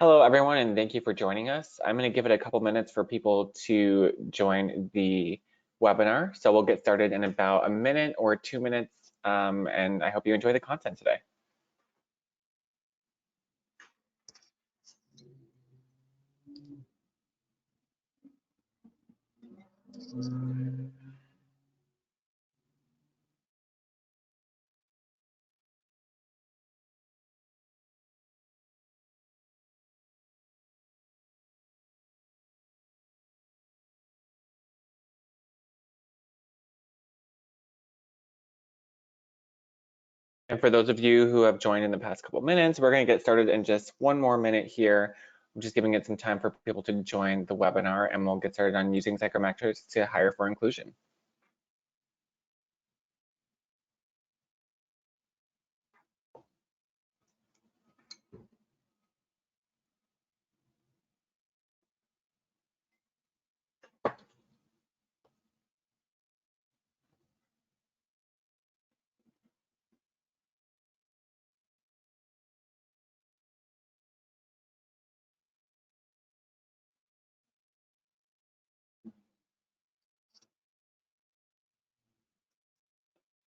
Hello, everyone, and thank you for joining us. I'm going to give it a couple minutes for people to join the webinar. So we'll get started in about a minute or 2 minutes, and I hope you enjoy the content today. And for those of you who have joined in the past couple minutes, we're going to get started in just one more minute here. I'm just giving it some time for people to join the webinar, and we'll get started on using psychometrics to hire for inclusion.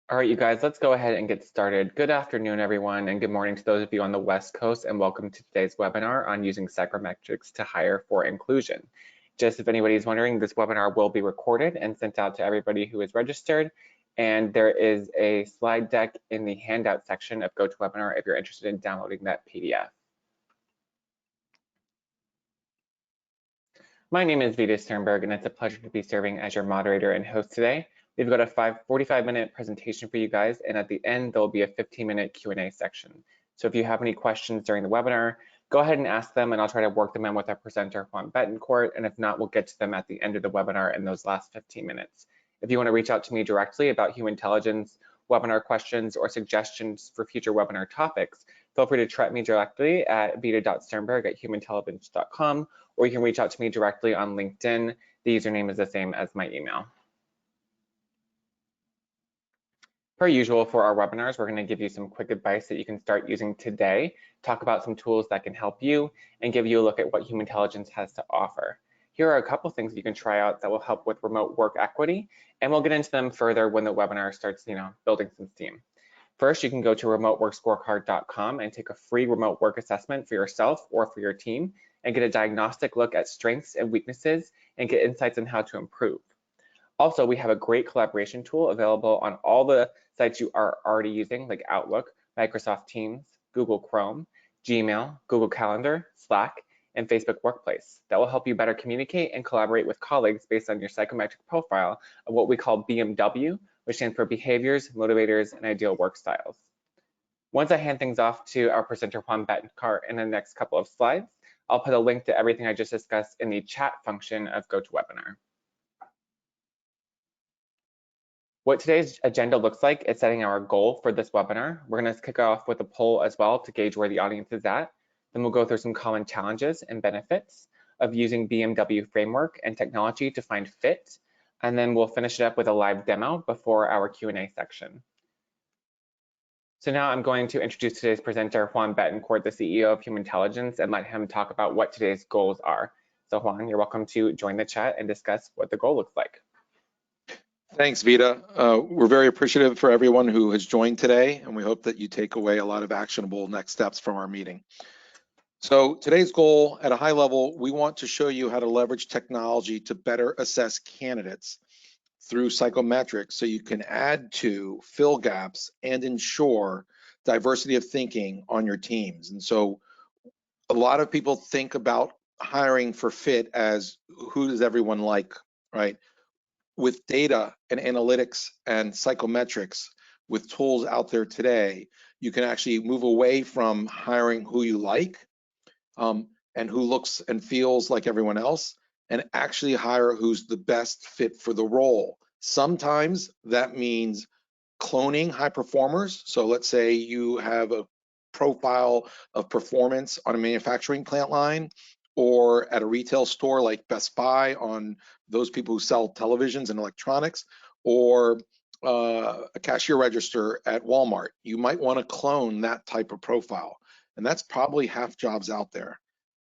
All right, you guys, let's go ahead and get started. Good afternoon, everyone, and good morning to those of you on the West Coast, and welcome to today's webinar on using psychometrics to hire for inclusion. Just if anybody's wondering, this webinar will be recorded and sent out to everybody who is registered, and there is a slide deck in the handout section of GoToWebinar if you're interested in downloading that PDF. My name is Vita Sternberg, and it's a pleasure to be serving as your moderator and host today. We've got a 45-minute presentation for you guys, and at the end, there'll be a 15-minute Q&A section. So if you have any questions during the webinar, go ahead and ask them, and I'll try to work them in with our presenter, Juan Betancourt, and if not, we'll get to them at the end of the webinar in those last 15 minutes. If you want to reach out to me directly about Humantelligence, webinar questions, or suggestions for future webinar topics, feel free to track me directly at vita.sternberg@humantelligence.com, or you can reach out to me directly on LinkedIn. The username is the same as my email. Per usual for our webinars, we're going to give you some quick advice that you can start using today, talk about some tools that can help you, and give you a look at what Humantelligence has to offer. Here are a couple things you can try out that will help with remote work equity, and we'll get into them further when the webinar starts, building some steam. First, you can go to remoteworkscorecard.com and take a free remote work assessment for yourself or for your team and get a diagnostic look at strengths and weaknesses and get insights on how to improve. Also, we have a great collaboration tool available on all the sites you are already using, like Outlook, Microsoft Teams, Google Chrome, Gmail, Google Calendar, Slack, and Facebook Workplace. That will help you better communicate and collaborate with colleagues based on your psychometric profile of what we call BMW, which stands for Behaviors, Motivators, and Ideal Work Styles. Once I hand things off to our presenter, Juan Betancourt, in the next couple of slides, I'll put a link to everything I just discussed in the chat function of GoToWebinar. What today's agenda looks like is setting our goal for this webinar. We're going to kick off with a poll as well to gauge where the audience is at. Then we'll go through some common challenges and benefits of using BMW framework and technology to find fit. And then we'll finish it up with a live demo before our Q&A section. So now I'm going to introduce today's presenter, Juan Betancourt, the CEO of Humantelligence, and let him talk about what today's goals are. So Juan, you're welcome to join the chat and discuss what the goal looks like. Thanks, Vita. We're very appreciative for everyone who has joined today, and we hope that you take away a lot of actionable next steps from our meeting. So today's goal at a high level, we want to show you how to leverage technology to better assess candidates through psychometrics so you can add to, fill gaps, and ensure diversity of thinking on your teams. And so a lot of people think about hiring for fit as who does everyone like, right? With data and analytics and psychometrics, with tools out there today, you can actually move away from hiring who you like and who looks and feels like everyone else, and actually hire who's the best fit for the role. Sometimes that means cloning high performers. So let's say you have a profile of performance on a manufacturing plant line, or at a retail store like Best Buy on those people who sell televisions and electronics, or a cashier register at Walmart. You might want to clone that type of profile. And that's probably half jobs out there.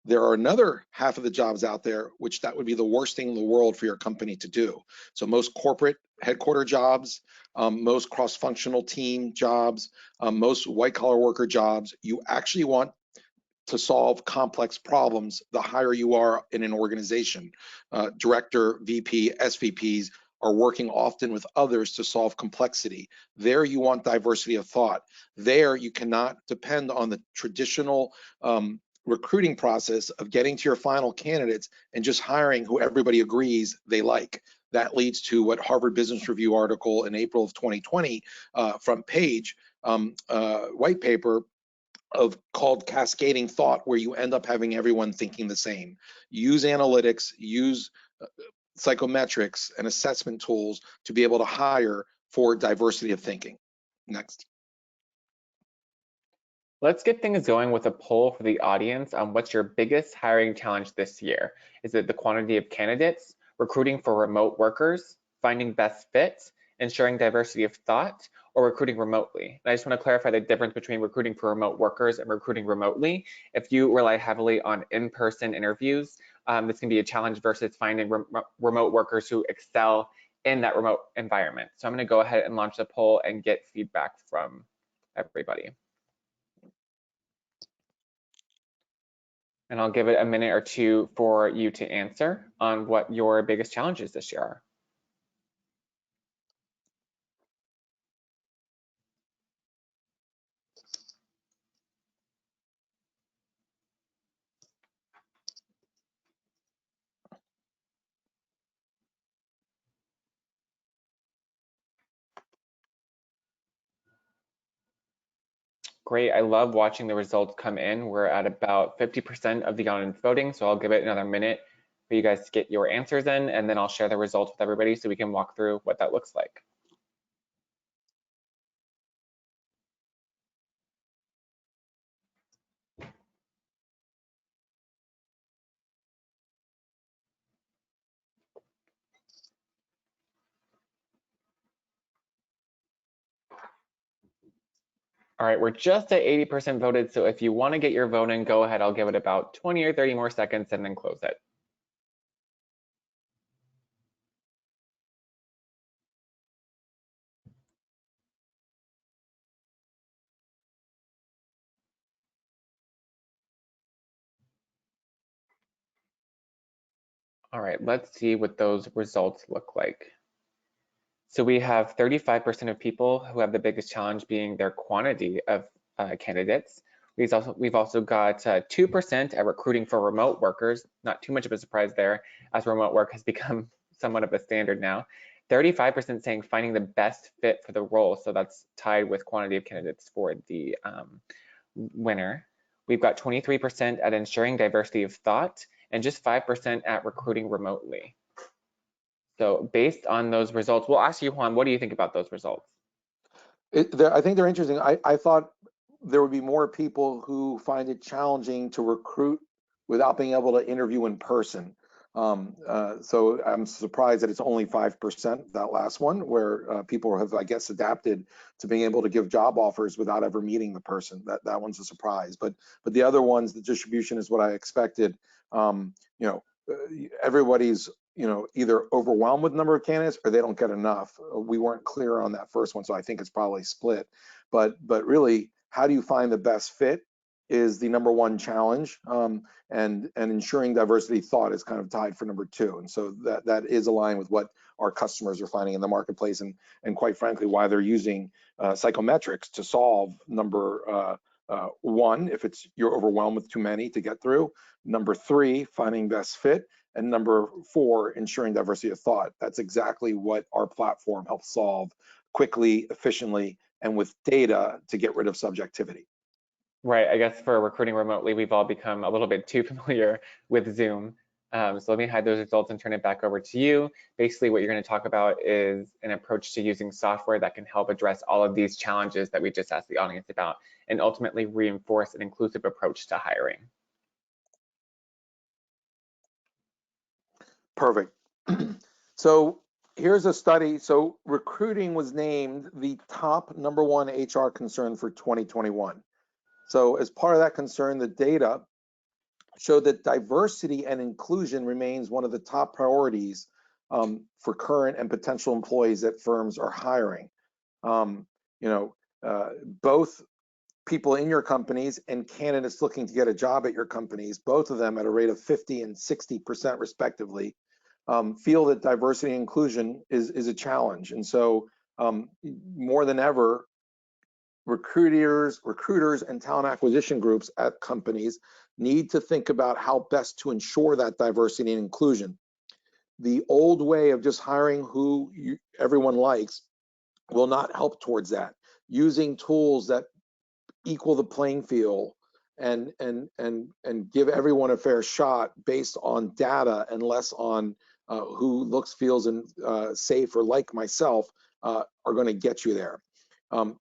there are another half of the jobs out there, which that would be the worst thing in the world for your company to do. So most corporate headquarter jobs, most cross-functional team jobs, most white-collar worker jobs, you actually want to solve complex problems the higher you are in an organization. Director, VP, SVPs are working often with others to solve complexity. There you want diversity of thought. There you cannot depend on the traditional recruiting process of getting to your final candidates and just hiring who everybody agrees they like. That leads to what Harvard Business Review article in April of 2020, front page, white paper called cascading thought, where you end up having everyone thinking the same. Use analytics, use psychometrics and assessment tools to be able to hire for diversity of thinking. Next. Let's get things going with a poll for the audience on what's your biggest hiring challenge this year. Is it the quantity of candidates, recruiting for remote workers, finding best fits, ensuring diversity of thought, or recruiting remotely? And I just want to clarify the difference between recruiting for remote workers and recruiting remotely. If you rely heavily on in-person interviews, this can be a challenge versus finding remote workers who excel in that remote environment. So I'm going to go ahead and launch the poll and get feedback from everybody. And I'll give it a minute or two for you to answer on what your biggest challenges this year are. Great, I love watching the results come in. We're at about 50% of the audience voting, so I'll give it another minute for you guys to get your answers in, and then I'll share the results with everybody so we can walk through what that looks like. All right, we're just at 80% voted, so if you want to get your vote in, go ahead. I'll give it about 20 or 30 more seconds and then close it. All right, let's see what those results look like. So we have 35% of people who have the biggest challenge being their quantity of candidates. We've also got 2% at recruiting for remote workers, not too much of a surprise there, as remote work has become somewhat of a standard now. 35% saying finding the best fit for the role, so that's tied with quantity of candidates for the winner. We've got 23% at ensuring diversity of thought, and just 5% at recruiting remotely. So based on those results, we'll ask you, Juan, what do you think about those results? I think they're interesting. I thought there would be more people who find it challenging to recruit without being able to interview in person. So I'm surprised that it's only 5%, that last one, where people have, I guess, adapted to being able to give job offers without ever meeting the person. That one's a surprise. But the other ones, the distribution is what I expected. Everybody's either overwhelmed with the number of candidates or they don't get enough. We weren't clear on that first one, so I think it's probably split. But really, how do you find the best fit is the number one challenge, and ensuring diversity thought is kind of tied for number two. And so that is aligned with what our customers are finding in the marketplace, and quite frankly, why they're using psychometrics to solve number one, if you're overwhelmed with too many to get through. Number three, finding best fit. And number four, ensuring diversity of thought. That's exactly what our platform helps solve quickly, efficiently, and with data to get rid of subjectivity. Right, I guess for recruiting remotely, we've all become a little bit too familiar with Zoom. So let me hide those results and turn it back over to you. Basically, what you're going to talk about is an approach to using software that can help address all of these challenges that we just asked the audience about, and ultimately reinforce an inclusive approach to hiring. Perfect. So here's a study. So recruiting was named the top number one HR concern for 2021. So as part of that concern, the data showed that diversity and inclusion remains one of the top priorities for current and potential employees that firms are hiring. Both people in your companies and candidates looking to get a job at your companies, both of them at a rate of 50 and 60% respectively, feel that diversity and inclusion is a challenge. And so more than ever, recruiters and talent acquisition groups at companies need to think about how best to ensure that diversity and inclusion. The old way of just hiring who everyone likes will not help towards that. Using tools that equal the playing field and give everyone a fair shot based on data and less on who looks, feels, and safe or like myself are going to get you there.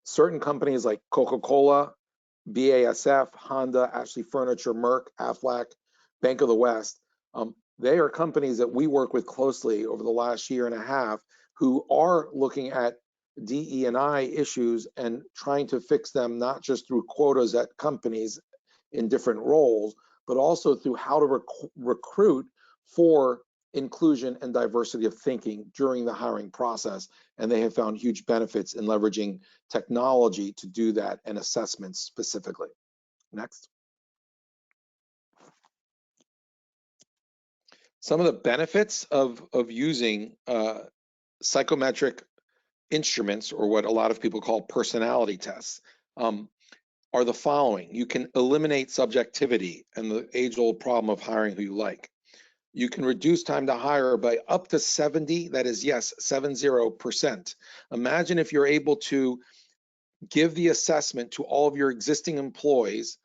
Certain companies like Coca-Cola, BASF, Honda, Ashley Furniture, Merck, Aflac, Bank of the West, they are companies that we work with closely over the last year and a half who are looking at DE&I issues and trying to fix them, not just through quotas at companies in different roles, but also through how to recruit for inclusion and diversity of thinking during the hiring process. And they have found huge benefits in leveraging technology to do that and assessments specifically. Next. Some of the benefits of using psychometric instruments, or what a lot of people call personality tests, are the following. You can eliminate subjectivity and the age-old problem of hiring who you like. You can reduce time to hire by up to 70, that is, yes, 70%. Imagine if you're able to give the assessment to all of your existing employees,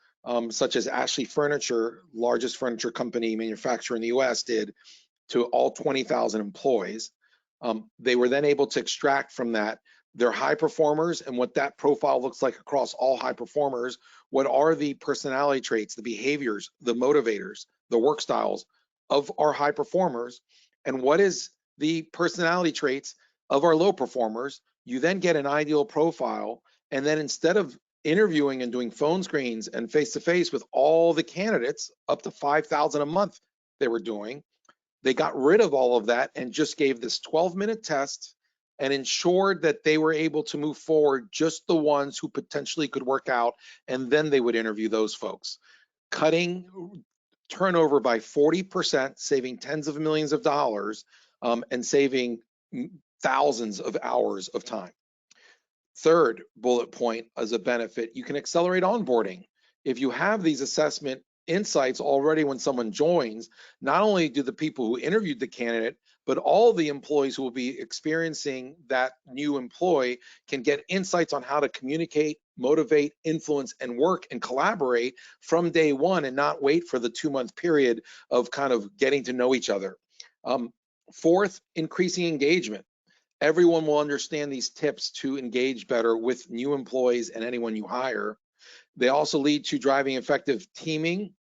such as Ashley Furniture, largest furniture company manufacturer in the US, did to all 20,000 employees. They were then able to extract from that their high performers and what that profile looks like across all high performers. What are the personality traits, the behaviors, the motivators, the work styles of our high performers, and what is the personality traits of our low performers? You then get an ideal profile, and then instead of interviewing and doing phone screens and face-to-face with all the candidates, up to 5,000 a month they were doing, they got rid of all of that and just gave this 12-minute test and ensured that they were able to move forward just the ones who potentially could work out, and then they would interview those folks, cutting turnover by 40%, saving tens of millions of dollars, and saving thousands of hours of time. Third bullet point as a benefit, you can accelerate onboarding. If you have these assessment insights already when someone joins, not only do the people who interviewed the candidate, but all the employees who will be experiencing that new employee can get insights on how to communicate, motivate, influence, and work and collaborate from day one, and not wait for the 2-month period of kind of getting to know each other. Fourth, increasing engagement. Everyone will understand these tips to engage better with new employees and anyone you hire. They also lead to driving effective teaming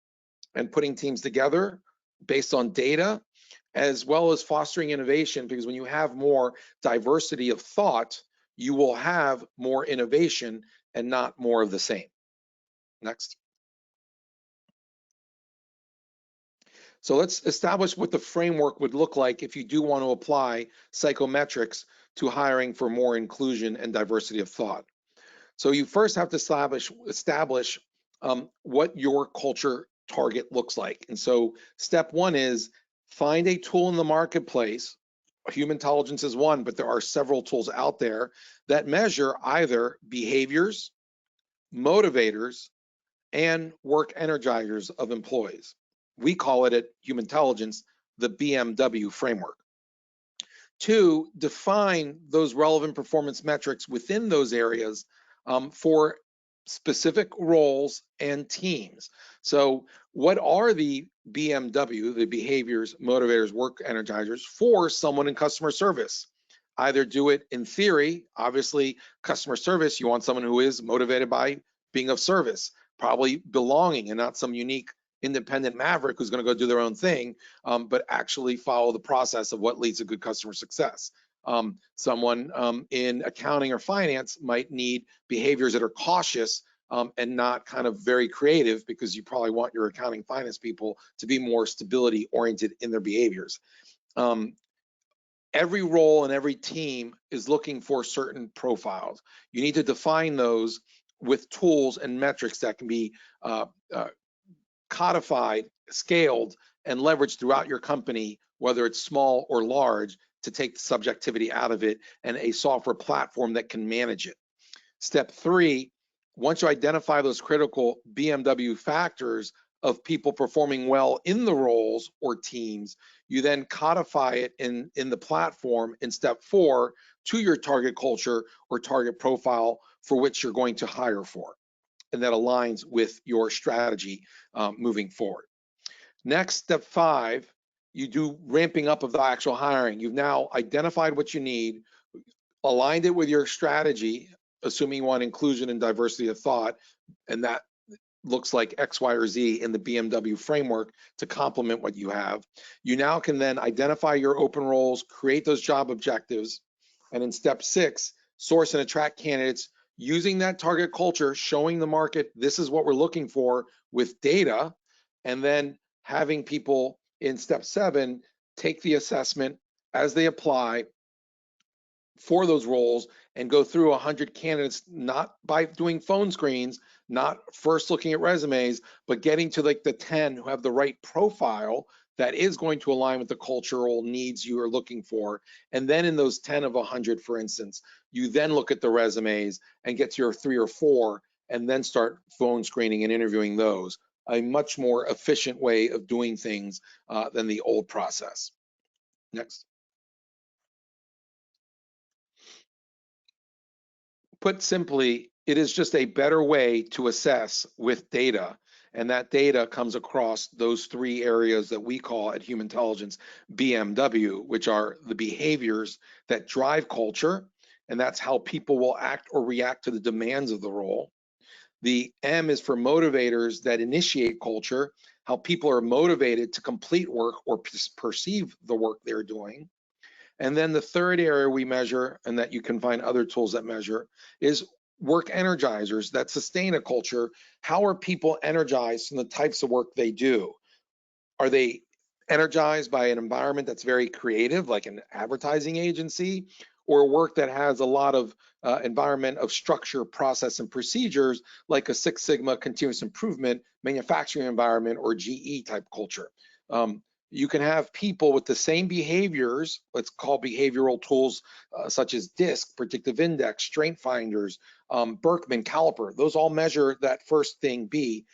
and putting teams together based on data, as well as fostering innovation, because when you have more diversity of thought, you will have more innovation and not more of the same. Next. So let's establish what the framework would look like if you do want to apply psychometrics to hiring for more inclusion and diversity of thought. So you first have to establish what your culture target looks like. And so step one is find a tool in the marketplace. Humantelligence is one, but there are several tools out there that measure either behaviors, motivators, and work energizers of employees. We call it at Humantelligence the BMW framework. Two, define those relevant performance metrics within those areas for specific roles and teams. So what are the BMW, the behaviors, motivators, work energizers for someone in customer service? Either do it in theory, obviously customer service, you want someone who is motivated by being of service, probably belonging and not some unique independent maverick who's going to go do their own thing, but actually follow the process of what leads to good customer success. Someone in accounting or finance might need behaviors that are cautious and not kind of very creative, because you probably want your accounting finance people to be more stability oriented in their behaviors. Every role and every team is looking for certain profiles. You need to define those with tools and metrics that can be codified, scaled, and leveraged throughout your company, whether it's small or large, to take the subjectivity out of it, and a software platform that can manage it. Step 3, once you identify those critical BMW factors of people performing well in the roles or teams, you then codify it in the platform in step 4 to your target culture or target profile for which you're going to hire for, and that aligns with your strategy moving forward. Next, step 5, you do ramping up of the actual hiring. You've now identified what you need, aligned it with your strategy, assuming you want inclusion and diversity of thought, and that looks like X, Y, or Z in the BMW framework to complement what you have. You now can then identify your open roles, create those job objectives, and in step 6, source and attract candidates using that target culture, showing the market this is what we're looking for with data, and then having people in step 7 take the assessment as they apply for those roles and go through 100 candidates, not by doing phone screens, not first looking at resumes, but getting to like the 10 who have the right profile that is going to align with the cultural needs you are looking for. And then in those 10 of 100, for instance, you then look at the resumes and get to your 3 or 4 and then start phone screening and interviewing those. A much more efficient way of doing things than the old process. Next. Put simply, it is just a better way to assess with data, and that data comes across those 3 areas that we call at Humantelligence BMW, which are the behaviors that drive culture, and that's how people will act or react to the demands of the role. The M is for motivators that initiate culture, how people are motivated to complete work or perceive the work they're doing. And then the third area we measure, and that you can find other tools that measure, is work energizers that sustain a culture. How are people energized from the types of work they do? Are they energized by an environment that's very creative, like an advertising agency, or work that has a lot of environment of structure, process, and procedures, like a Six Sigma continuous improvement manufacturing environment or GE type culture? You can have people with the same behaviors, let's call behavioral tools such as DISC, predictive index, strength finders, Berkman, caliper. Those all measure that first thing B.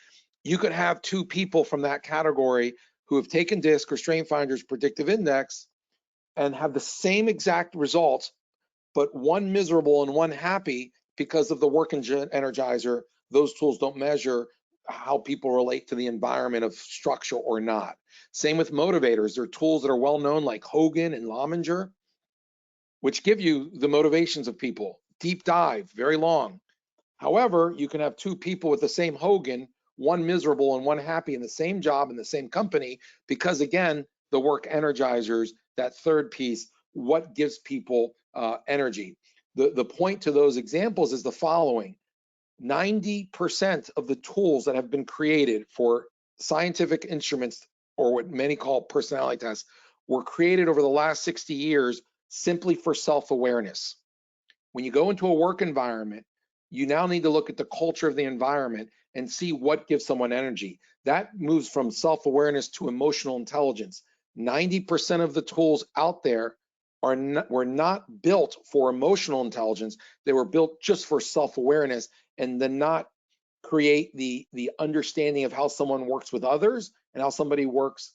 You could have 2 people from that category who have taken DISC or strength finders, predictive index, and have the same exact results, but one miserable and one happy because of the work energizer. Those tools don't measure how people relate to the environment of structure or not. Same with motivators. There are tools that are well known like Hogan and Lominger, which give you the motivations of people. Deep dive, very long. However, you can have 2 people with the same Hogan, one miserable and one happy in the same job in the same company, because again, the work energizers, that third piece, what gives people energy. The point to those examples is the following. 90% of the tools that have been created for scientific instruments, or what many call personality tests, were created over the last 60 years simply for self-awareness. When you go into a work environment, you now need to look at the culture of the environment and see what gives someone energy. That moves from self-awareness to emotional intelligence. 90% of the tools out there were not built for emotional intelligence. They were built just for self-awareness, and then not create the understanding of how someone works with others and how somebody works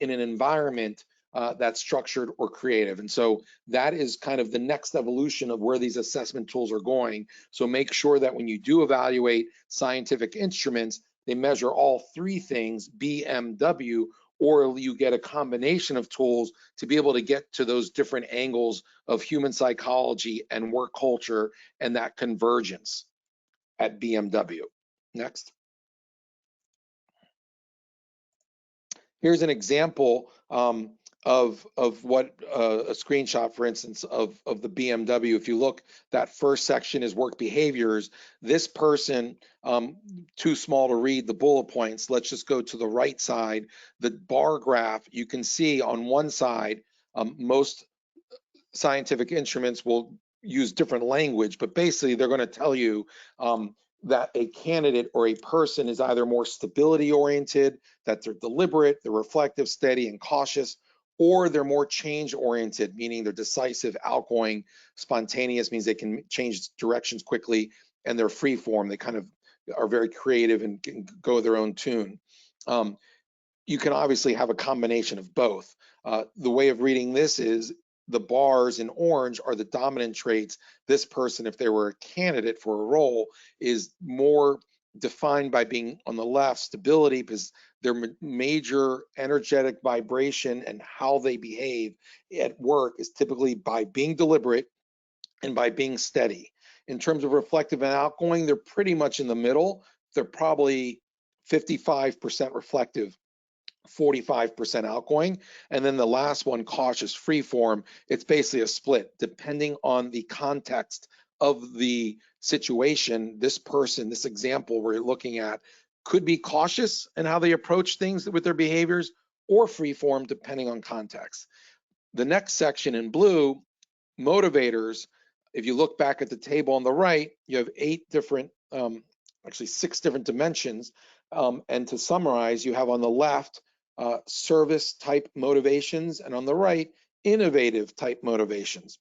in an environment that's structured or creative. And so that is kind of the next evolution of where these assessment tools are going. So make sure that when you do evaluate scientific instruments, they measure all 3 things, BMW, or you get a combination of tools to be able to get to those different angles of human psychology and work culture and that convergence at BMW. Next. Here's an example of what a screenshot, for instance, of the BMW. If you look, that first section is work behaviors. This person, too small to read the bullet points. Let's just go to the right side. The bar graph, you can see on one side, most scientific instruments will use different language, but basically they're going to tell you that a candidate or a person is either more stability oriented, that they're deliberate, they're reflective, steady, and cautious, or they're more change oriented, meaning they're decisive, outgoing. Spontaneous means they can change directions quickly, and they're free form. They kind of are very creative and can go their own tune. You can obviously have a combination of both. The way of reading this is the bars in orange are the dominant traits. This person, if they were a candidate for a role, is more defined by being on the left, stability, because their major energetic vibration and how they behave at work is typically by being deliberate and by being steady. In terms of reflective and outgoing, they're pretty much in the middle. They're probably 55% reflective, 45% outgoing. And then the last one, cautious, free form, it's basically a split depending on the context of the situation. This person, this example we're looking at, could be cautious in how they approach things with their behaviors, or free form depending on context. The next section in blue, motivators. If you look back at the table on the right, you have 8 different, actually 6 different dimensions. And to summarize, you have on the left, service type motivations, and on the right, innovative type motivations.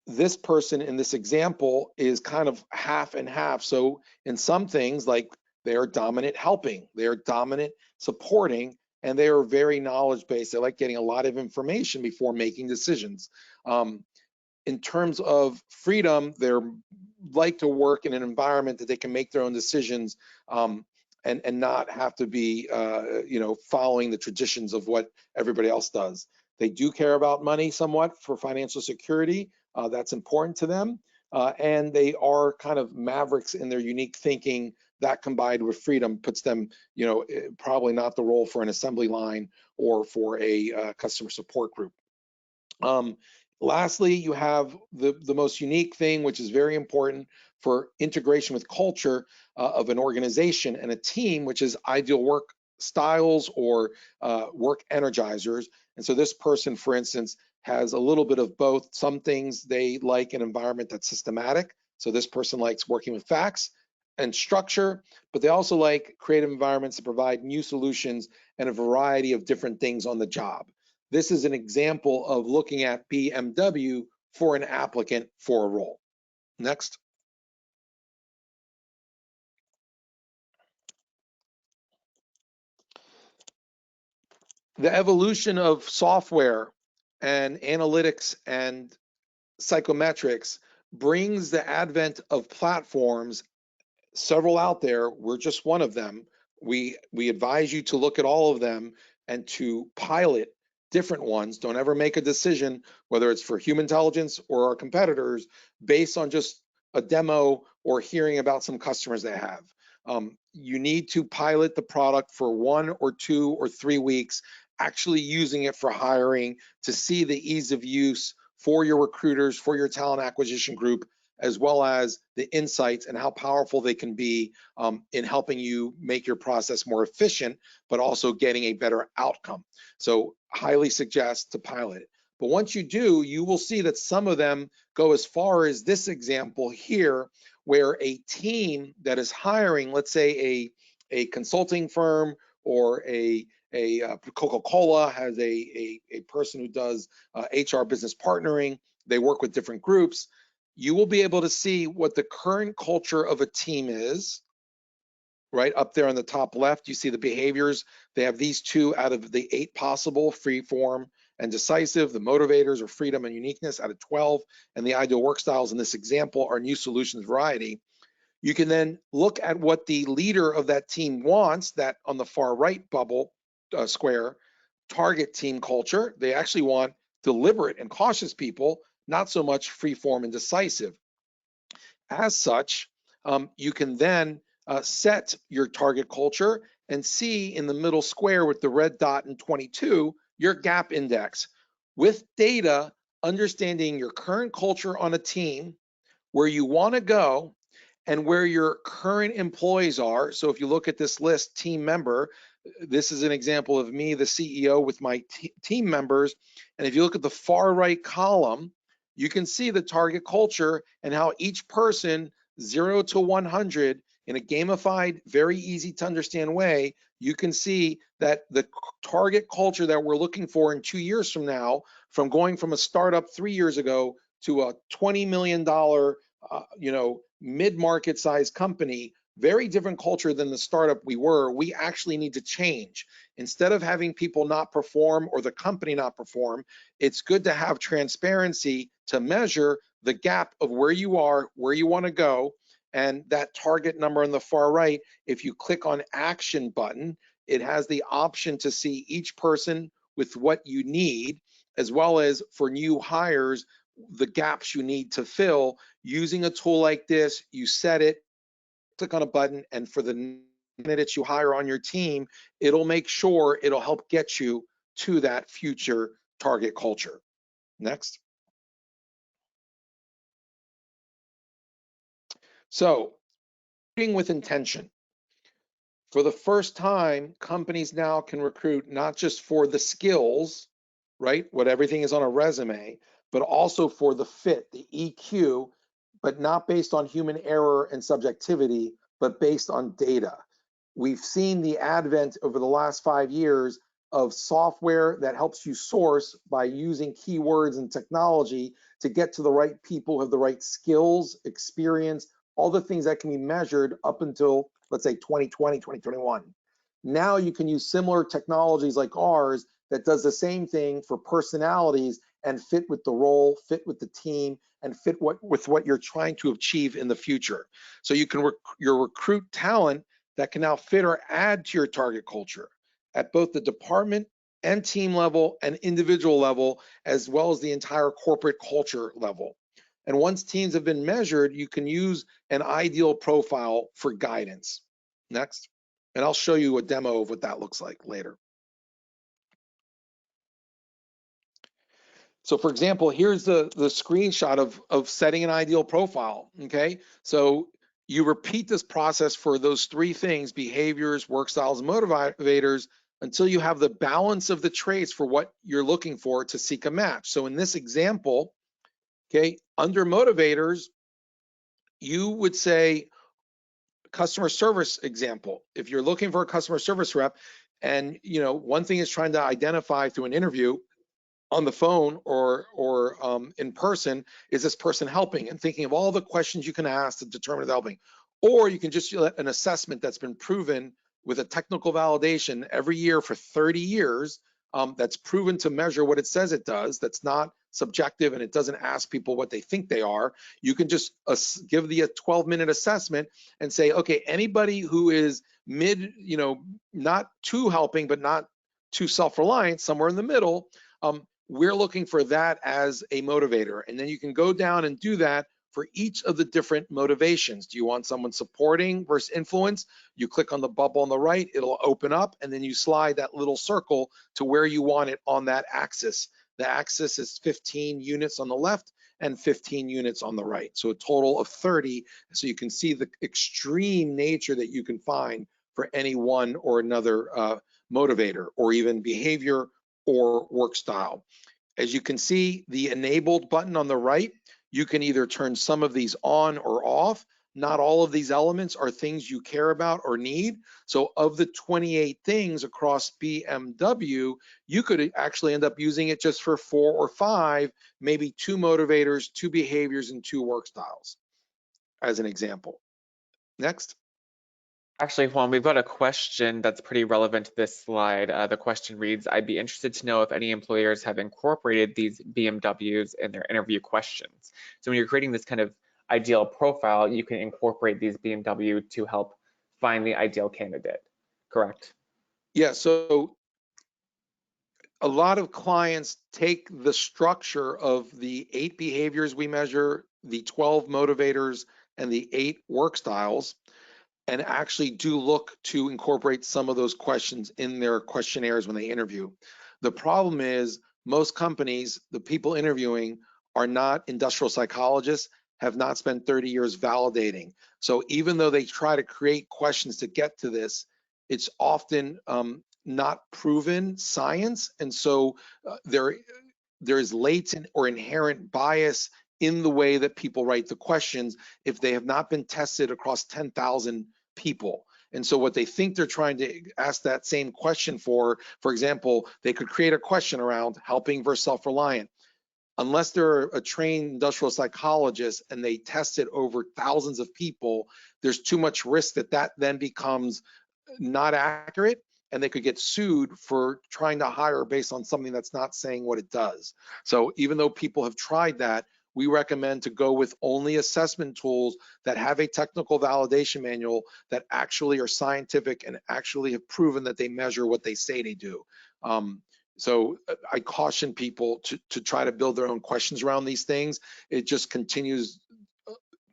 This person in this example is kind of half and half. So in some things, like they are dominant helping, they are dominant supporting, and they are very knowledge based. They like getting a lot of information before making decisions. In terms of freedom, they're like to work in an environment that they can make their own decisions, and not have to be following the traditions of what everybody else does. They do care about money somewhat for financial security. That's important to them. And they are kind of mavericks in their unique thinking. That combined with freedom puts them, probably not the role for an assembly line or for a customer support group. Lastly, you have the most unique thing, which is very important for integration with culture of an organization and a team, which is ideal work styles or work energizers. And so this person, for instance, has a little bit of both. Some things they like an environment that's systematic. So this person likes working with facts and structure, but they also like creative environments that provide new solutions and a variety of different things on the job. This is an example of looking at BMW for an applicant for a role. Next. The evolution of software and analytics and psychometrics brings the advent of platforms, several out there. We're just one of them. We advise you to look at all of them and to pilot different ones. Don't ever make a decision, whether it's for Humantelligence or our competitors, based on just a demo or hearing about some customers they have. You need to pilot the product for 1 or 2 or 3 weeks, actually using it for hiring, to see the ease of use for your recruiters, for your talent acquisition group, as well as the insights and how powerful they can be in helping you make your process more efficient, but also getting a better outcome. So highly suggest to pilot it. But once you do, you will see that some of them go as far as this example here, where a team that is hiring, let's say a consulting firm or a Coca-Cola has a person who does HR business partnering. They work with different groups. You will be able to see what the current culture of a team is. Right up there on the top left, you see the behaviors. They have these 2 out of the 8 possible: free form and decisive. The motivators are freedom and uniqueness out of 12. And the ideal work styles in this example are new solutions variety. You can then look at what the leader of that team wants, that on the far right bubble square, target team culture. They actually want deliberate and cautious people, not so much free form and decisive. As such, you can then set your target culture and see in the middle square with the red dot and 22, your gap index. With data, understanding your current culture on a team, where you want to go, and where your current employees are. So if you look at this list, team member, this is an example of me, the CEO, with my team members. And if you look at the far right column, you can see the target culture and how each person, 0 to 100, in a gamified, very easy to understand way, you can see that the target culture that we're looking for in 2 years from now, from going from a startup 3 years ago to a $20 million mid-market size company, very different culture than the startup we were. We actually need to change. Instead of having people not perform or the company not perform, it's good to have transparency to measure the gap of where you are, where you want to go, and that target number on the far right. If you click on action button, it has the option to see each person with what you need, as well as for new hires, the gaps you need to fill. Using a tool like this, you set it, click on a button, and for the candidates you hire on your team, it'll make sure it'll help get you to that future target culture. Next. So, recruiting with intention. For the first time, companies now can recruit not just for the skills, right? What everything is on a resume, but also for the fit, the EQ, but not based on human error and subjectivity, but based on data. We've seen the advent over the last 5 years of software that helps you source by using keywords and technology to get to the right people who have the right skills, experience, all the things that can be measured up until, let's say, 2020, 2021. Now you can use similar technologies like ours that does the same thing for personalities and fit with the role, fit with the team, and fit with what you're trying to achieve in the future. So you can recruit talent that can now fit or add to your target culture at both the department and team level and individual level, as well as the entire corporate culture level. And once teams have been measured, you can use an ideal profile for guidance. Next. And I'll show you a demo of what that looks like later. So for example, here's the screenshot of setting an ideal profile, okay? So you repeat this process for those 3 things, behaviors, work styles, and motivators, until you have the balance of the traits for what you're looking for to seek a match. So in this example, okay, under motivators, you would say customer service example. If you're looking for a customer service rep, and one thing is trying to identify through an interview on the phone or in person, is this person helping, and thinking of all the questions you can ask to determine if they're helping. Or you can just let an assessment that's been proven with a technical validation every year for 30 years, that's proven to measure what it says it does, that's not subjective, and it doesn't ask people what they think they are. You can just give the 12-minute assessment and say, okay, anybody who is mid, not too helping, but not too self-reliant, somewhere in the middle, we're looking for that as a motivator. And then you can go down and do that for each of the different motivations. Do you want someone supporting versus influence? You click on the bubble on the right, it'll open up, and then you slide that little circle to where you want it on that axis. The axis is 15 units on the left and 15 units on the right. So a total of 30. So you can see the extreme nature that you can find for any one or another motivator, or even behavior or work style. As you can see, the enabled button on the right, you can either turn some of these on or off. Not all of these elements are things you care about or need. So of the 28 things across BMW, you could actually end up using it just for 4 or 5, maybe 2 motivators, 2 behaviors, and 2 work styles, as an example. Next. Actually, Juan, we've got a question that's pretty relevant to this slide. The question reads, I'd be interested to know if any employers have incorporated these BMWs in their interview questions. So when you're creating this kind of ideal profile, you can incorporate these BMW to help find the ideal candidate, correct? Yeah, so a lot of clients take the structure of the 8 behaviors we measure, the 12 motivators, and the 8 work styles, and actually do look to incorporate some of those questions in their questionnaires when they interview. The problem is most companies, the people interviewing are not industrial psychologists, have not spent 30 years validating. So even though they try to create questions to get to this, it's often not proven science. And so there is latent or inherent bias in the way that people write the questions if they have not been tested across 10,000 people. And so what they think they're trying to ask that same question for example, they could create a question around helping versus self-reliant. Unless they're a trained industrial psychologist and they test it over thousands of people, there's too much risk that that then becomes not accurate, and they could get sued for trying to hire based on something that's not saying what it does. So even though people have tried that, we recommend to go with only assessment tools that have a technical validation manual that actually are scientific and actually have proven that they measure what they say they do. So I caution people to try to build their own questions around these things. It just continues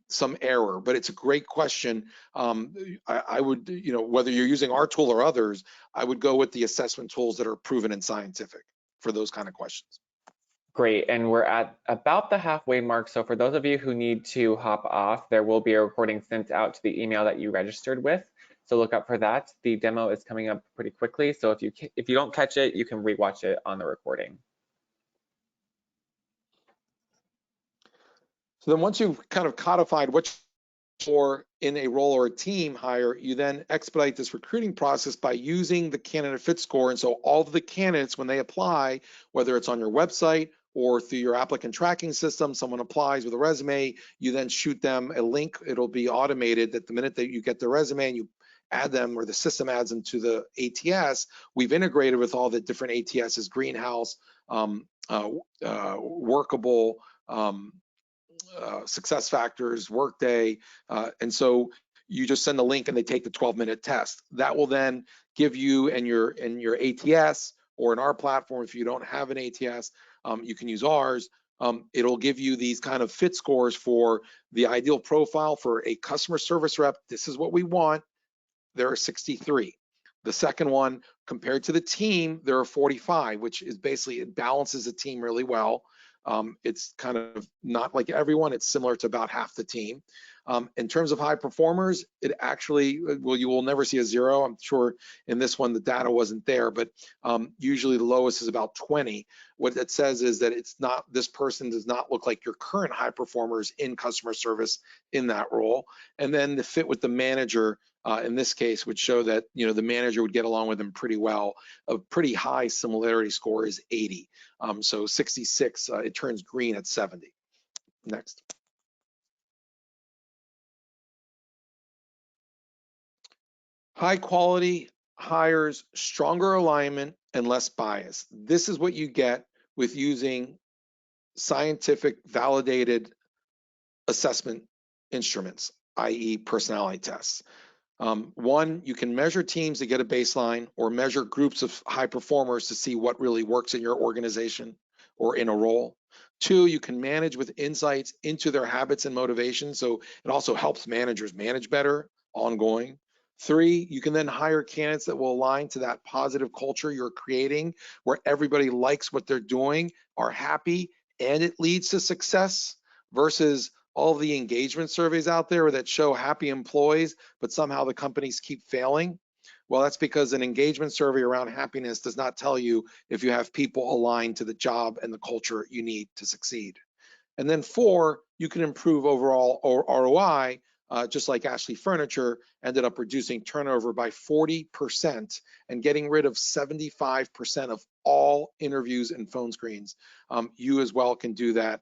some error, but it's a great question. I would, whether you're using our tool or others, I would go with the assessment tools that are proven and scientific for those kind of questions. Great, and we're at about the halfway mark. So for those of you who need to hop off, there will be a recording sent out to the email that you registered with. So look up for that. The demo is coming up pretty quickly. So if you don't catch it, you can rewatch it on the recording. So then once you've kind of codified what for in a role or a team hire, you then expedite this recruiting process by using the candidate fit score. And so all of the candidates, when they apply, whether it's on your website or through your applicant tracking system, someone applies with a resume, you then shoot them a link. It'll be automated that the minute that you get the resume and you add them, or the system adds them to the ATS, we've integrated with all the different ATSs, Greenhouse, Workable, Success Factors, Workday, and so you just send the link and they take the 12-minute test. That will then give you and your ATS, or in our platform, if you don't have an ATS, you can use ours. It'll give you these kind of fit scores for the ideal profile for a customer service rep. This is what we want. There are 63. The second one, compared to the team, there are 45, which is basically, it balances the team really well. It's kind of not like everyone, it's similar to about half the team. In terms of high performers, it actually, well, you will never see a 0. I'm sure in this one, the data wasn't there, but usually the lowest is about 20. What it says is that it's not, this person does not look like your current high performers in customer service in that role. And then the fit with the manager, in this case, would show that, the manager would get along with them pretty well. A pretty high similarity score is 80. So 66, it turns green at 70. Next. High quality hires stronger alignment and less bias. This is what you get with using scientific validated assessment instruments, i.e. personality tests. One, you can measure teams to get a baseline, or measure groups of high performers to see what really works in your organization or in a role. Two, you can manage with insights into their habits and motivations. So it also helps managers manage better ongoing. Three, you can then hire candidates that will align to that positive culture you're creating, where everybody likes what they're doing, are happy, and it leads to success, versus all of the engagement surveys out there that show happy employees, but somehow the companies keep failing. Well, that's because an engagement survey around happiness does not tell you if you have people aligned to the job and the culture you need to succeed. And then 4, you can improve overall ROI, just like Ashley Furniture ended up reducing turnover by 40% and getting rid of 75% of all interviews and phone screens. You as well can do that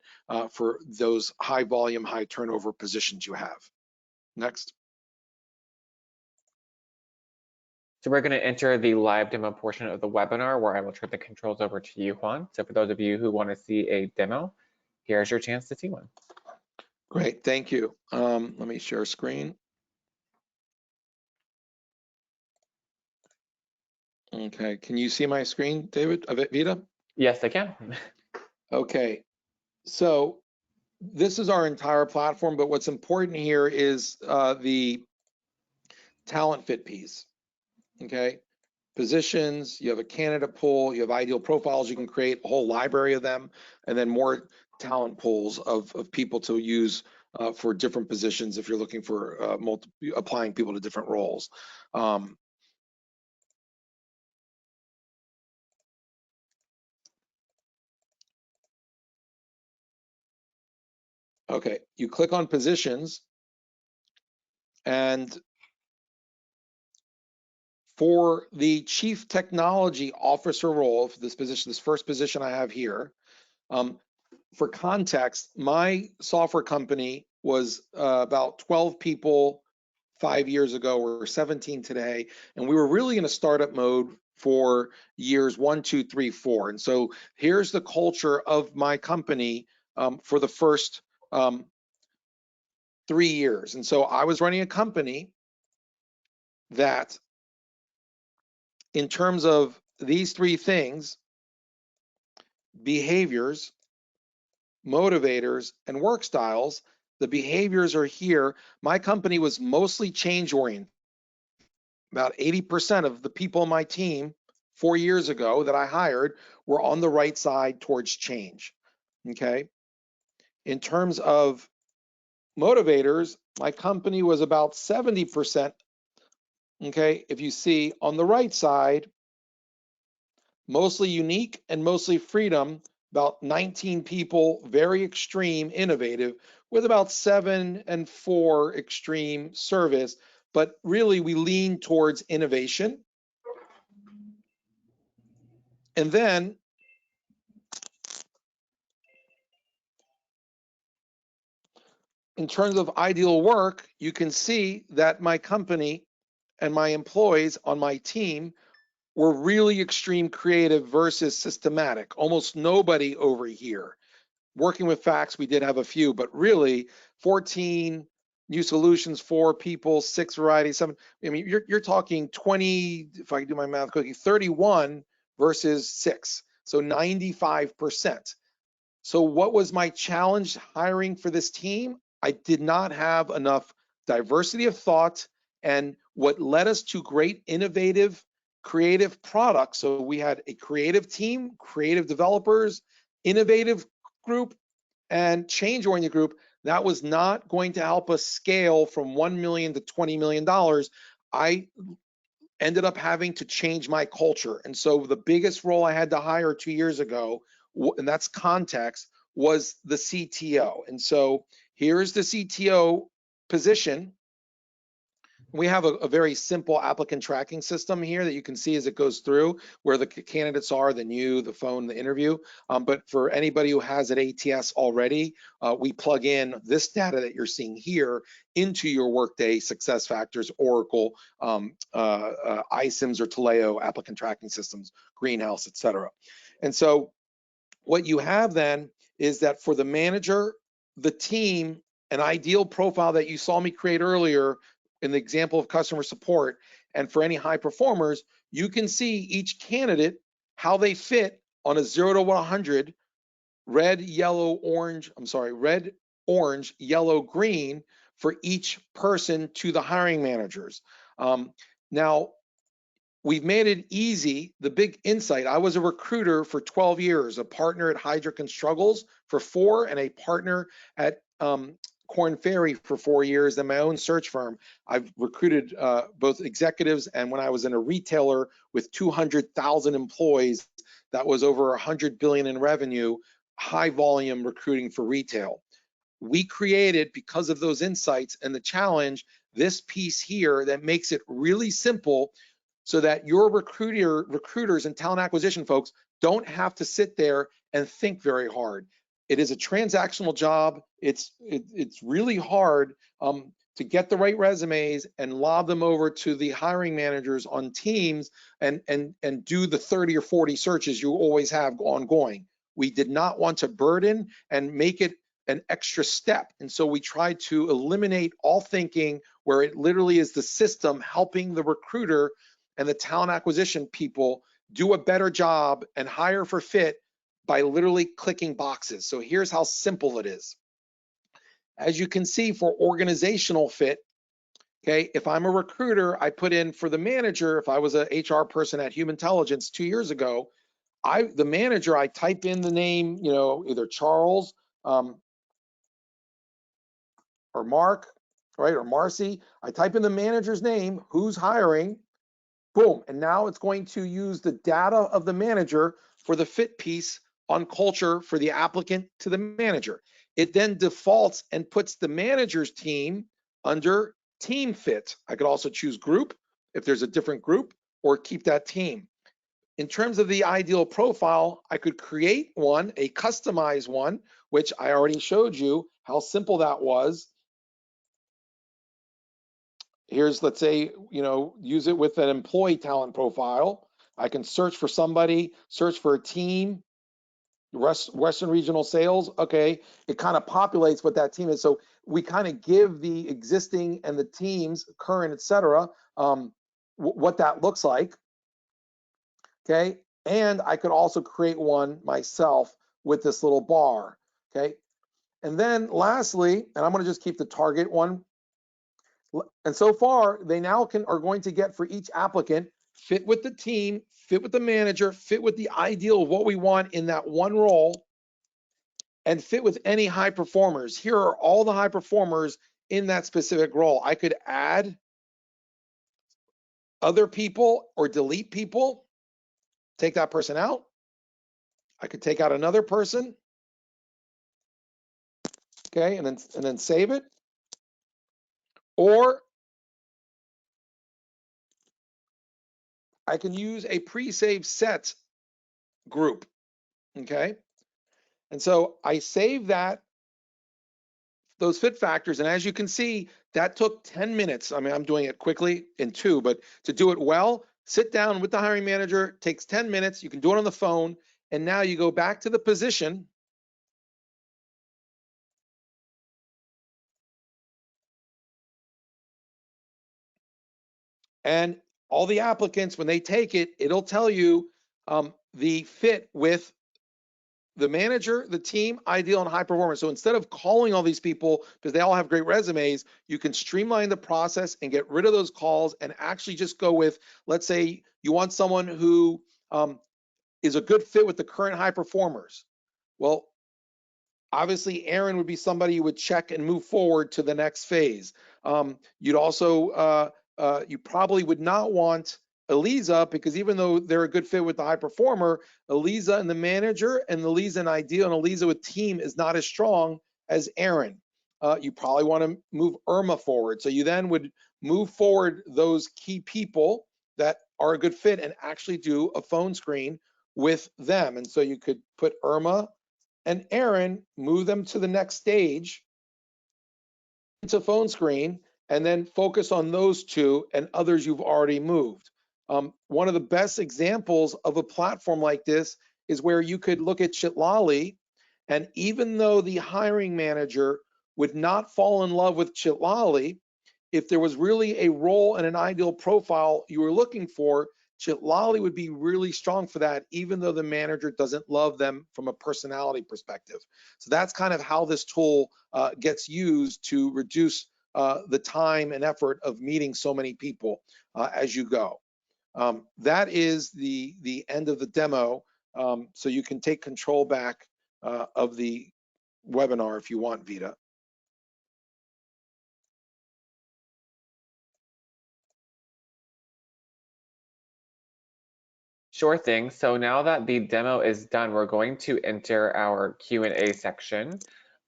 for those high volume, high turnover positions you have. Next. So we're going to enter the live demo portion of the webinar, where I will turn the controls over to you, Juan. So for those of you who want to see a demo, here's your chance to see one. Great, thank you. Let me share screen. Okay, can you see my screen, David, Vita? Yes, I can. Okay, so this is our entire platform, but what's important here is the talent fit piece, okay? positions, you have a candidate pool, you have ideal profiles, you can create a whole library of them, and then more talent pools of people to use for different positions if you're looking for applying people to different roles. Okay, you click on positions, and for the chief technology officer role, for this position, this first position I have here, for context, my software company was about 12 people 5 years ago. We're 17 today, and we were really in a startup mode for years 1, 2, 3, 4. And so here's the culture of my company for the first 3 years. And so I was running a company that, in terms of these 3 things, behaviors, motivators, and work styles, the behaviors are here. My company was mostly change oriented. About 80% of the people on my team 4 years ago that I hired were on the right side towards change. Okay. In terms of motivators, my company was about 70%. Okay. If you see on the right side, mostly unique and mostly freedom, about 19 people, very extreme, innovative, with about 7 and 4 extreme service. But really, we lean towards innovation. And then in terms of ideal work, you can see that my company and my employees on my team were really extreme creative versus systematic. Almost nobody over here. Working with facts, we did have a few, but really 14 new solutions, 4 people, 6 varieties, 7. I mean, you're talking 20, if I can do my math quickly, 31 versus 6. So 95%. So what was my challenge hiring for this team? I did not have enough diversity of thought, and what led us to great innovative, creative products. So we had a creative team, creative developers, innovative group, and change-oriented group. That was not going to help us scale from $1 million to $20 million. I ended up having to change my culture. And so the biggest role I had to hire 2 years ago, and that's context, was the CTO. And so here's the CTO position. We have a very simple applicant tracking system here that you can see as it goes through where the candidates are, the new, the phone, the interview. But for anybody who has an ATS already, we plug in this data that you're seeing here into your Workday, SuccessFactors, Oracle, iSIMS or Taleo applicant tracking systems, Greenhouse, et cetera. And so what you have then is that for the manager, the team, an ideal profile that you saw me create earlier in the example of customer support, and for any high performers, you can see each candidate, how they fit on a 0 to 100, red, yellow, orange, red, orange, yellow, green for each person to the hiring managers. Now, we've made it easy. The big insight, I was a recruiter for 12 years, a partner at Heidrick & Struggles for 4, and a partner at Korn Ferry for 4 years, and my own search firm. I've recruited both executives, and when I was in a retailer with 200,000 employees, that was over 100 billion in revenue, high volume recruiting for retail. We created, because of those insights and the challenge, this piece here that makes it really simple so that your recruiters and talent acquisition folks don't have to sit there and think very hard. It is a transactional job. It's really hard to get the right resumes and lob them over to the hiring managers on teams and do the 30 or 40 searches you always have ongoing. We did not want to burden and make it an extra step. And so we tried to eliminate all thinking, where it literally is the system helping the recruiter and the talent acquisition people do a better job and hire for fit by literally clicking boxes. So here's how simple it is. As you can see, for organizational fit, Okay, if I'm a recruiter, I put in for the manager. If I was a HR person at Humantelligence 2 years ago, the manager, I type in the name, either Charles or Mark, right, or Marcy. I type in the manager's name, who's hiring, boom, and now it's going to use the data of the manager for the fit piece on culture for the applicant to the manager. It then defaults and puts the manager's team under team fit. I could also choose group if there's a different group, or keep that team. In terms of the ideal profile, I could create one, a customized one, which I already showed you how simple that was. Here's, let's say, use it with an employee talent profile. I can search for somebody, search for a team, Western Regional Sales. Okay, it kind of populates what that team is. So we kind of give the existing and the teams, current, etc., what that looks like. Okay, and I could also create one myself with this little bar. Okay, and then lastly, and I'm going to just keep the target one. And so far, they now are going to get for each applicant, fit with the team, fit with the manager, fit with the ideal of what we want in that one role, and fit with any high performers. Here are all the high performers in that specific role. I could add other people or delete people, take that person out. I could take out another person, okay, and then save it. Or I can use a pre-save set group, okay? And so I save those fit factors, and as you can see, that took 10 minutes. I mean, I'm doing it quickly in 2, but to do it well, sit down with the hiring manager, takes 10 minutes, you can do it on the phone, and now you go back to the position, and all the applicants, when they take it, it'll tell you the fit with the manager, the team, ideal, and high performance. So instead of calling all these people because they all have great resumes, you can streamline the process and get rid of those calls and actually just go with, let's say you want someone who is a good fit with the current high performers. Well, obviously Aaron would be somebody you would check and move forward to the next phase. You'd also, you probably would not want Eliza, because even though they're a good fit with the high performer, Eliza and the manager and Eliza and ideal and Eliza with team is not as strong as Aaron. You probably want to move Irma forward. So you then would move forward those key people that are a good fit and actually do a phone screen with them. And so you could put Irma and Aaron, move them to the next stage into phone screen, and then focus on those two and others you've already moved. One of the best examples of a platform like this is where you could look at Chitlali, and even though the hiring manager would not fall in love with Chitlali, if there was really a role and an ideal profile you were looking for, Chitlali would be really strong for that, even though the manager doesn't love them from a personality perspective. So that's kind of how this tool gets used to reduce the time and effort of meeting so many people as you go. That is the end of the demo. So you can take control back of the webinar if you want, Vita. Sure thing. So now that the demo is done, we're going to enter our Q&A section.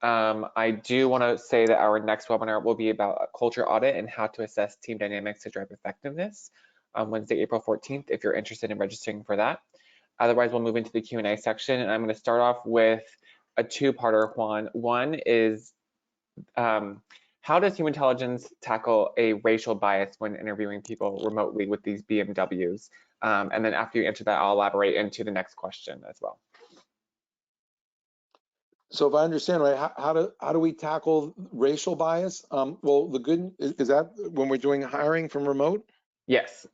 I do want to say that our next webinar will be about a culture audit and how to assess team dynamics to drive effectiveness on Wednesday, April 14th, if you're interested in registering for that. Otherwise, we'll move into the Q&A section, and I'm going to start off with a two-parter, Juan. One is, how does Humantelligence tackle a racial bias when interviewing people remotely with these BMWs? And then after you answer that, I'll elaborate into the next question as well. So if I understand right, how do we tackle racial bias? Well, the good is that when we're doing hiring from remote? Yes.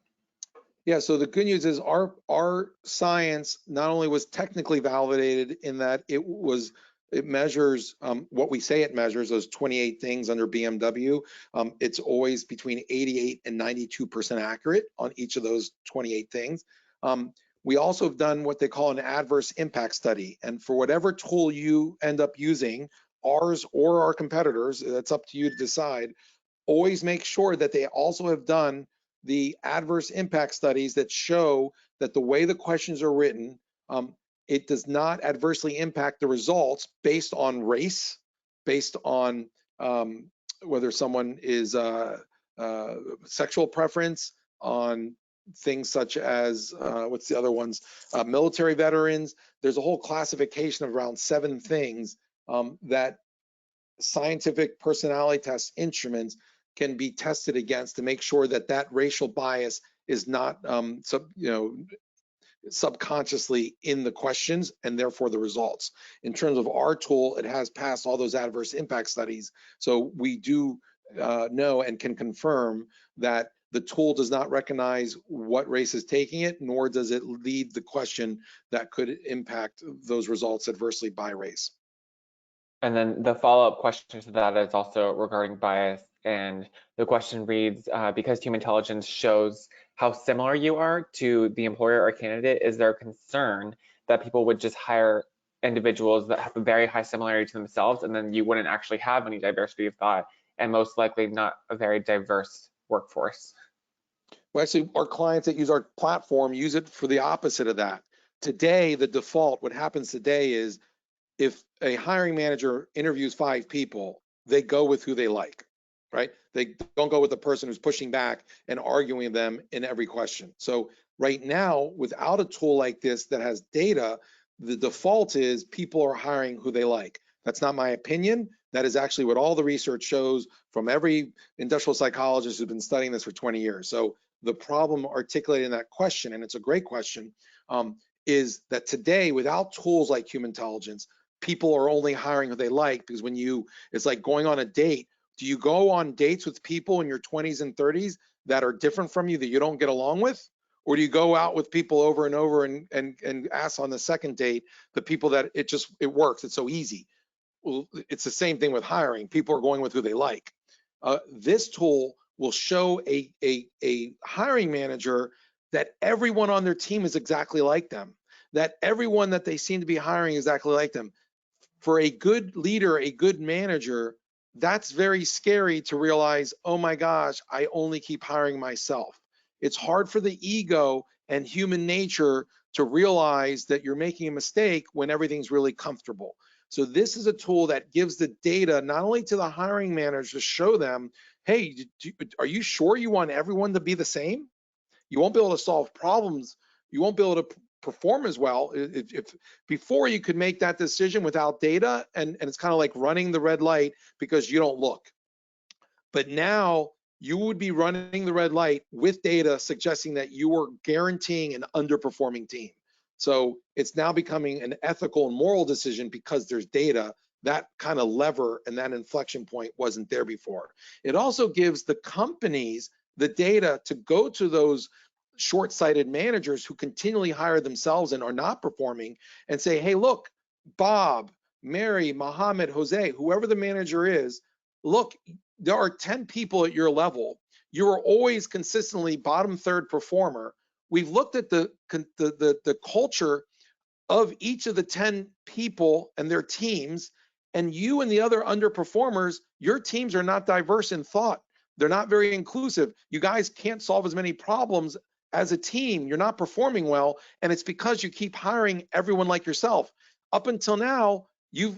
Yeah, so the good news is our science not only was technically validated in that it was It measures what we say it measures, those 28 things under BMW. It's always between 88 and 92% accurate on each of those 28 things. We also have done what they call an adverse impact study. And for whatever tool you end up using, ours or our competitors, that's up to you to decide, always make sure that they also have done the adverse impact studies that show that the way the questions are written, it does not adversely impact the results based on race, based on whether someone is sexual preference, on things such as, what's the other ones, military veterans. There's a whole classification of around 7 things that scientific personality test instruments can be tested against to make sure that that racial bias is not subconsciously in the questions and therefore the results. In terms of our tool, it has passed all those adverse impact studies. So we do know and can confirm that the tool does not recognize what race is taking it, nor does it lead the question that could impact those results adversely by race. And then the follow-up question to that is also regarding bias. And the question reads, because Humantelligence shows how similar you are to the employer or candidate, is there a concern that people would just hire individuals that have a very high similarity to themselves, and then you wouldn't actually have any diversity of thought, and most likely not a very diverse workforce? Well, actually, our clients that use our platform use it for the opposite of that. Today, the default, what happens today is if a hiring manager interviews 5 people, they go with who they like, right? They don't go with the person who's pushing back and arguing them in every question. So right now, without a tool like this that has data, the default is people are hiring who they like. That's not my opinion. That is actually what all the research shows from every industrial psychologist who's been studying this for 20 years. So the problem articulated in that question, and it's a great question, is that today, without tools like Humantelligence, people are only hiring who they like, because it's like going on a date. Do you go on dates with people in your 20s and 30s that are different from you that you don't get along with? Or do you go out with people over and over and ask on the second date the people that it works, it's so easy? Well, it's the same thing with hiring. People are going with who they like. This tool will show a hiring manager that everyone on their team is exactly like them, that everyone that they seem to be hiring is exactly like them. For a good leader, a good manager, that's very scary to realize, oh my gosh, I only keep hiring myself. It's hard for the ego and human nature to realize that you're making a mistake when everything's really comfortable. So this is a tool that gives the data not only to the hiring manager to show them, hey, are you sure you want everyone to be the same? You won't be able to solve problems. You won't be able to perform as well. If before you could make that decision without data, and it's kind of like running the red light because you don't look. But now you would be running the red light with data suggesting that you are guaranteeing an underperforming team. So it's now becoming an ethical and moral decision because there's data. That kind of lever and that inflection point wasn't there before. It also gives the companies the data to go to those short-sighted managers who continually hire themselves and are not performing and say, hey, look, Bob, Mary, Mohammed, Jose, whoever the manager is, look, there are 10 people at your level. You are always consistently bottom third performer. We've looked at the culture of each of the 10 people and their teams, and you and the other underperformers, your teams are not diverse in thought. They're not very inclusive. You guys can't solve as many problems as a team. You're not performing well, and it's because you keep hiring everyone like yourself. Up until now,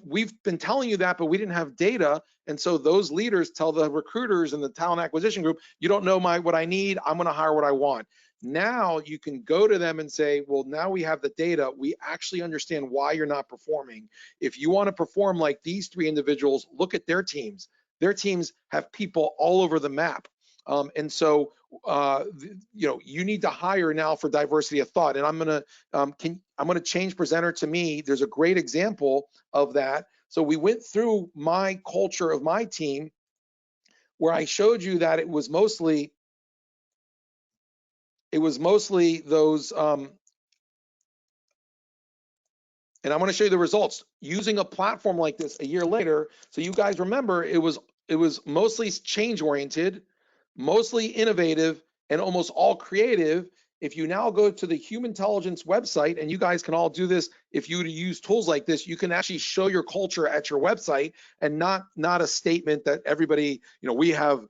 we've been telling you that, but we didn't have data, and so those leaders tell the recruiters and the talent acquisition group, you don't know what I need, I'm gonna hire what I want. Now you can go to them and say, well, now we have the data, we actually understand why you're not performing. If you wanna perform like these 3 individuals, look at their teams. Their teams have people all over the map. And so, you need to hire now for diversity of thought. And I'm gonna change presenter to me. There's a great example of that. So we went through my culture of my team, where I showed you that it was mostly those And I'm going to show you the results using a platform like this a year later. So you guys remember it was mostly change oriented, mostly innovative, and almost all creative. If you now go to the Humantelligence website, and you guys can all do this, if you use tools like this, you can actually show your culture at your website, and not a statement that everybody, we have,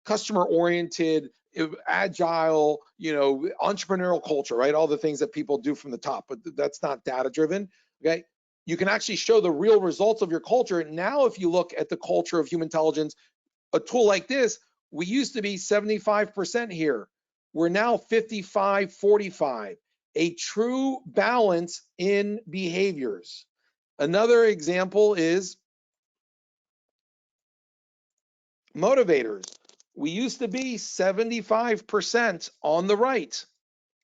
customer oriented, agile, entrepreneurial culture, right? All the things that people do from the top, but that's not data driven. Okay. You can actually show the real results of your culture. Now, if you look at the culture of Humantelligence, a tool like this, we used to be 75% here. We're now 55-45, a true balance in behaviors. Another example is motivators. We used to be 75% on the right,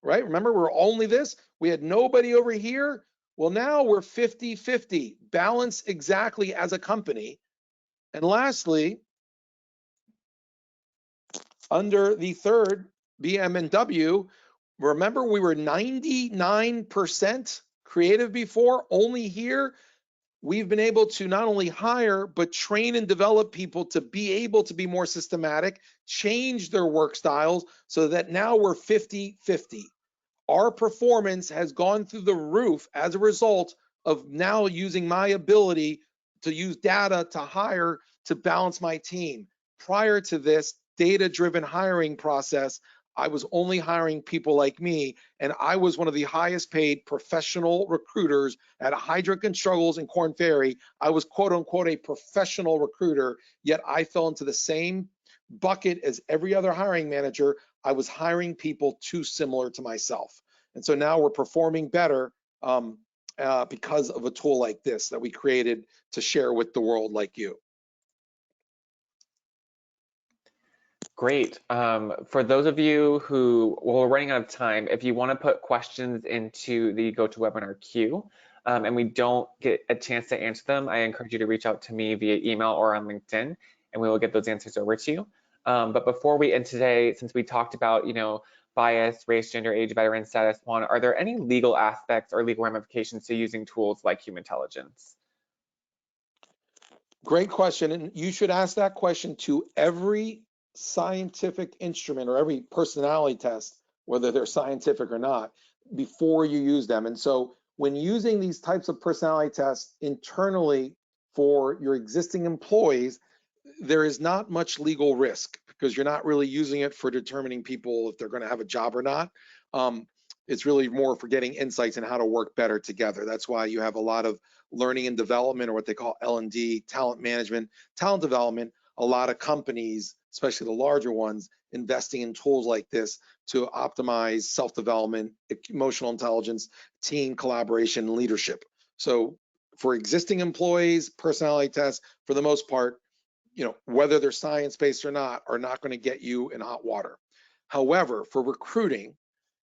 right? Remember, we're only this. We had nobody over here. Well, now we're 50-50, balance exactly as a company. And lastly, under the third BM&W, remember we were 99% creative before, only here we've been able to not only hire, but train and develop people to be able to be more systematic, change their work styles so that now we're 50-50. Our performance has gone through the roof as a result of now using my ability to use data to hire to balance my team. Prior to this data-driven hiring process, I was only hiring people like me, and I was one of the highest paid professional recruiters at Hydrick and Struggles in Korn Ferry. I was quote unquote a professional recruiter, yet I fell into the same bucket as every other hiring manager. I was hiring people too similar to myself. And so now we're performing better because of a tool like this that we created to share with the world like you. Great. For those of you who, well, we're running out of time, if you want to put questions into the GoToWebinar queue and we don't get a chance to answer them, I encourage you to reach out to me via email or on LinkedIn, and we will get those answers over to you. But before we end today, since we talked about, bias, race, gender, age, veteran status, Juan, are there any legal aspects or legal ramifications to using tools like Humantelligence? Great question, and you should ask that question to every scientific instrument or every personality test, whether they're scientific or not, before you use them. And so when using these types of personality tests internally for your existing employees, there is not much legal risk because you're not really using it for determining people if they're going to have a job or not. It's really more for getting insights on how to work better together. That's why you have a lot of learning and development, or what they call L&D, talent management, talent development. A lot of companies, especially the larger ones, investing in tools like this to optimize self-development, emotional intelligence, team collaboration, leadership. So for existing employees, personality tests, for the most part, whether they're science-based or not, are not going to get you in hot water. However, for recruiting,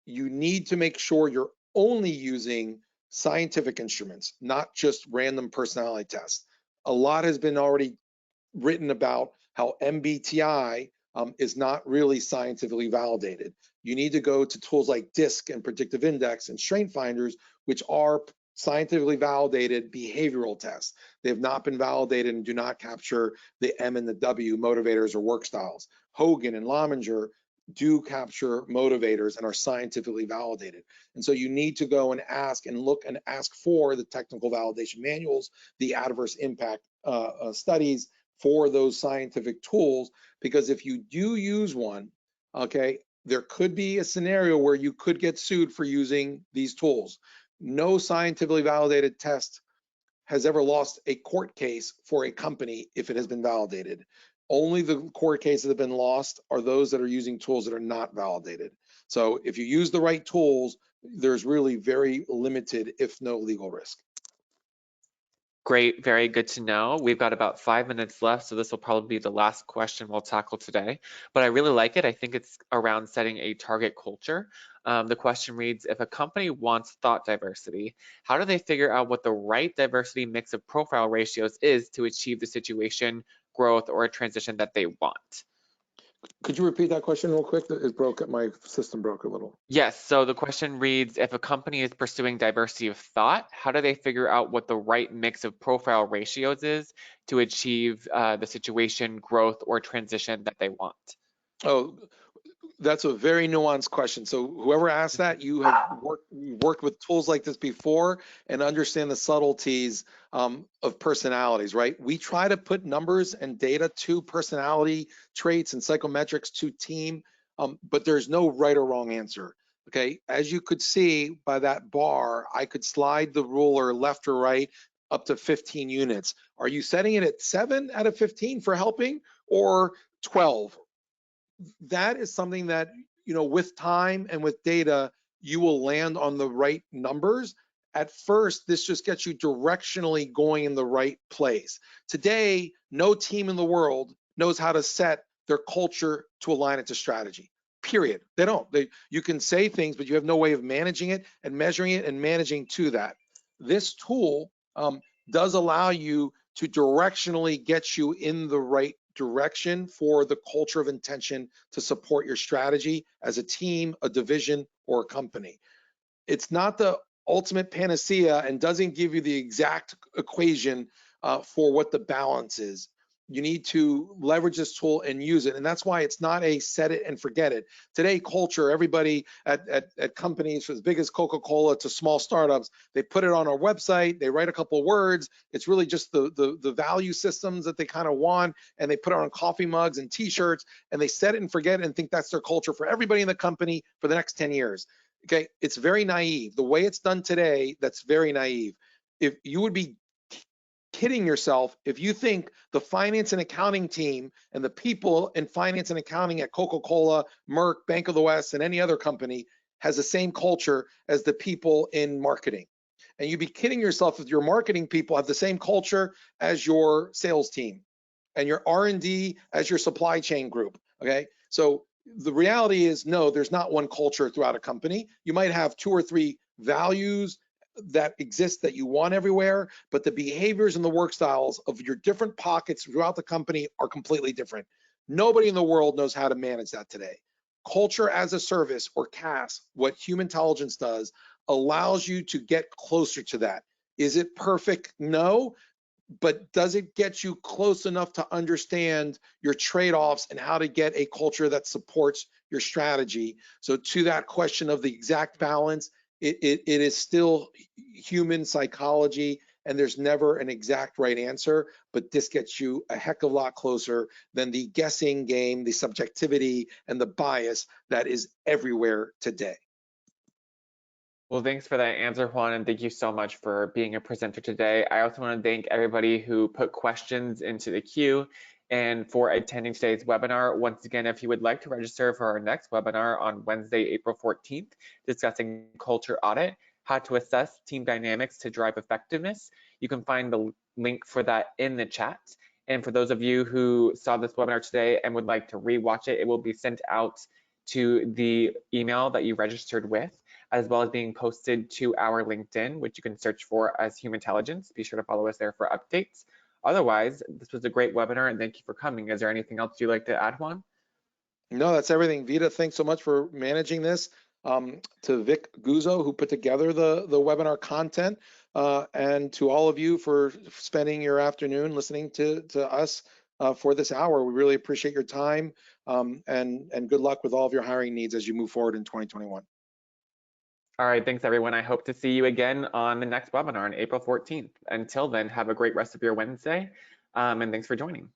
you need to make sure you're only using scientific instruments, not just random personality tests. A lot has been already written about how MBTI is not really scientifically validated. You need to go to tools like DISC and Predictive Index and Strength Finders, which are scientifically validated behavioral tests. They have not been validated and do not capture the M and the W motivators or work styles. Hogan and Lominger do capture motivators and are scientifically validated. And so you need to go and ask for the technical validation manuals, the adverse impact studies for those scientific tools, because if you do use one, okay, there could be a scenario where you could get sued for using these tools. No scientifically validated test has ever lost a court case for a company if it has been validated. Only the court cases that have been lost are those that are using tools that are not validated. So if you use the right tools, there's really very limited, if no, legal risk. Great, very good to know. We've got about 5 minutes left, so this will probably be the last question we'll tackle today. But I really like it. I think it's around setting a target culture. The question reads, if a company wants thought diversity, how do they figure out what the right diversity mix of profile ratios is to achieve the situation, growth, or a transition that they want? Could you repeat that question real quick? It broke, my system broke a little. Yes, so the question reads, if a company is pursuing diversity of thought, how do they figure out what the right mix of profile ratios is to achieve the situation, growth, or transition that they want? Oh, that's a very nuanced question. So whoever asked that, you have worked with tools like this before and understand the subtleties of personalities, right? We try to put numbers and data to personality traits and psychometrics to team, but there's no right or wrong answer. Okay, as you could see by that bar, I could slide the ruler left or right up to 15 units. Are you setting it at 7 out of 15 for helping or 12? That is something that, with time and with data, you will land on the right numbers. At first, this just gets you directionally going in the right place. Today, no team in the world knows how to set their culture to align it to strategy. Period. They don't. You can say things, but you have no way of managing it and measuring it and managing to that. This tool does allow you to directionally get you in the right direction for the culture of intention to support your strategy as a team, a division, or a company. It's not the ultimate panacea and doesn't give you the exact equation for what the balance is. You need to leverage this tool and use it. And that's why it's not a set it and forget it. Today, culture, everybody at companies as big as Coca-Cola to small startups, they put it on our website, they write a couple of words. It's really just the value systems that they kind of want, and they put it on coffee mugs and t-shirts, and they set it and forget it and think that's their culture for everybody in the company for the next 10 years. Okay, it's very naive. The way it's done today, that's very naive. If you would be kidding yourself if you think the finance and accounting team and the people in finance and accounting at Coca-Cola, Merck, Bank of the West, and any other company has the same culture as the people in marketing. And you'd be kidding yourself if your marketing people have the same culture as your sales team and your R&D as your supply chain group, okay? So the reality is, no, there's not one culture throughout a company. You might have 2 or 3 values that exist that you want everywhere, but the behaviors and the work styles of your different pockets throughout the company are completely different. Nobody in the world knows how to manage that today. Culture as a service, or CAS, what Humantelligence does, allows you to get closer to that. Is it perfect? No. But does it get you close enough to understand your trade-offs and how to get a culture that supports your strategy? So to that question of the exact balance, it is still human psychology, and there's never an exact right answer, but this gets you a heck of a lot closer than the guessing game, the subjectivity, and the bias that is everywhere today. Well, thanks for that answer, Juan, and thank you so much for being a presenter today. I also want to thank everybody who put questions into the queue and for attending today's webinar. Once again, if you would like to register for our next webinar on Wednesday, April 14th, discussing culture audit, how to assess team dynamics to drive effectiveness, you can find the link for that in the chat. And for those of you who saw this webinar today and would like to rewatch it, it will be sent out to the email that you registered with, as well as being posted to our LinkedIn, which you can search for as Humantelligence. Be sure to follow us there for updates. Otherwise, this was a great webinar, and thank you for coming. Is there anything else you'd like to add, Juan? No, that's everything. Vita, thanks so much for managing this. To Vic Guzzo, who put together the webinar content, and to all of you for spending your afternoon listening to us for this hour. We really appreciate your time, and good luck with all of your hiring needs as you move forward in 2021. All right, thanks everyone. I hope to see you again on the next webinar on April 14th. Until then, have a great rest of your Wednesday, and thanks for joining.